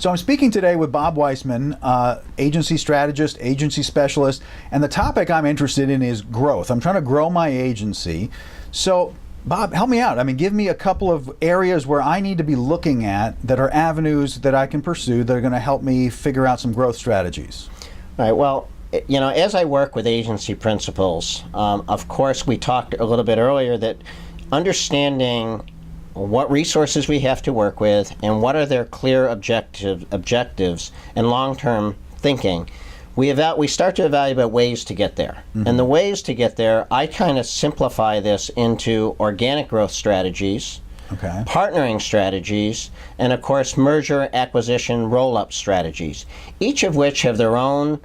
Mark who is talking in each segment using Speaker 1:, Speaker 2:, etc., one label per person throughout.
Speaker 1: So I'm speaking today with Bob Weissman, agency strategist, agency specialist, and the topic I'm interested in is growth. I'm trying to grow my agency. So Bob, help me out. I mean, give me a couple of areas where I need to be looking at that are avenues that I can pursue that are going to help me figure out some growth strategies.
Speaker 2: All right, well, you know, as I work with agency principals, of course, we talked a little bit earlier that understanding what resources we have to work with and what are their clear objectives and long-term thinking, we start to evaluate ways to get there. Mm-hmm. And the ways to get there, I kind of simplify this into organic growth strategies, partnering strategies, and of course merger, acquisition, roll-up strategies, each of which have their own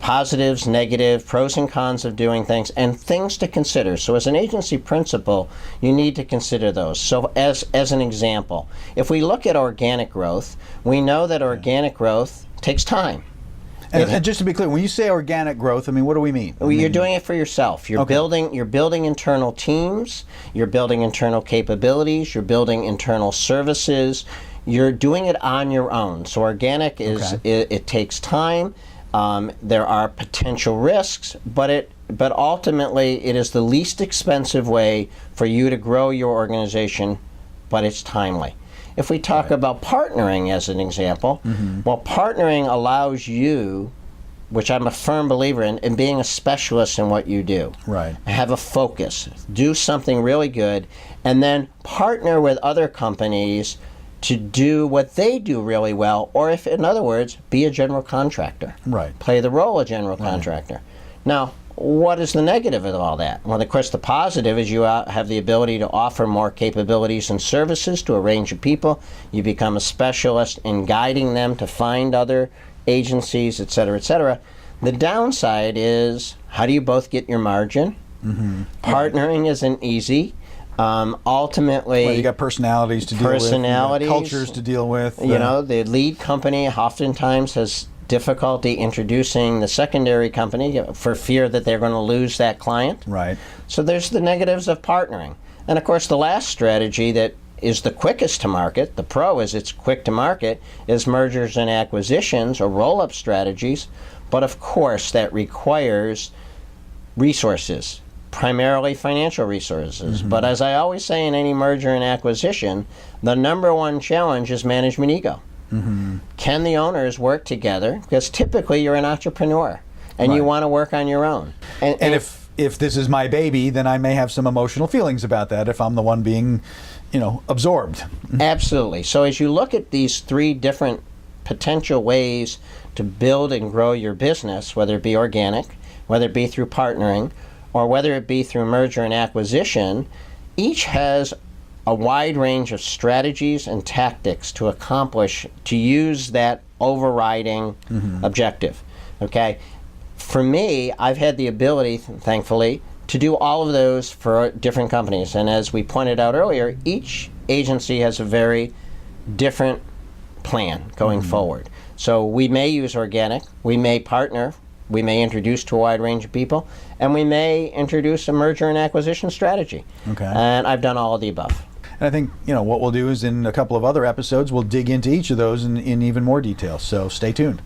Speaker 2: positives, negative, pros and cons of doing things, and things to consider. So as an agency principal, you need to consider those. So as an example, if we look at organic growth, we know that organic growth takes time.
Speaker 1: And just to be clear, when you say organic growth, I mean, what do we mean?
Speaker 2: You're doing it for yourself. You're building internal teams, you're building internal capabilities, you're building internal services. You're doing it on your own. So organic is it takes time. There are potential risks, but ultimately it is the least expensive way for you to grow your organization, but it's timely. If we talk about partnering as an example, well, partnering allows you, which I'm a firm believer in being a specialist in what you do.
Speaker 1: Right.
Speaker 2: Have a focus, do something really good, and then partner with other companies to do what they do really well, or if, in other words, be a general contractor.
Speaker 1: Right.
Speaker 2: Play the role of general contractor. Now, what is the negative of all that? Well, of course, the positive is you have the ability to offer more capabilities and services to a range of people. You become a specialist in guiding them to find other agencies, et cetera, et cetera. The downside is, how do you both get your margin? Partnering isn't easy. Ultimately,
Speaker 1: well, you got personalities to deal with, cultures to deal with.
Speaker 2: The lead company oftentimes has difficulty introducing the secondary company for fear that they're going to lose that client.
Speaker 1: Right.
Speaker 2: So there's the negatives of partnering. And of course, the last strategy that is the quickest to market, the pro is it's quick to market, is mergers and acquisitions or roll-up strategies. But of course, that requires resources. Primarily financial resources. But as I always say in any merger and acquisition, the number one challenge is management ego. Can the owners work together? Because typically you're an entrepreneur and you want to work on your own.
Speaker 1: And if this is my baby, then I may have some emotional feelings about that if I'm the one being, absorbed.
Speaker 2: Absolutely. So as you look at these three different potential ways to build and grow your business, whether it be organic, whether it be through partnering, or whether it be through merger and acquisition, each has a wide range of strategies and tactics to use that overriding objective. Okay? For me, I've had the ability, thankfully, to do all of those for different companies. And as we pointed out earlier, each agency has a very different plan going forward. So we may use organic, we may partner, we may introduce to a wide range of people, and we may introduce a merger and acquisition strategy. And I've done all of the above.
Speaker 1: And I think, what we'll do is in a couple of other episodes, we'll dig into each of those in even more detail. So stay tuned.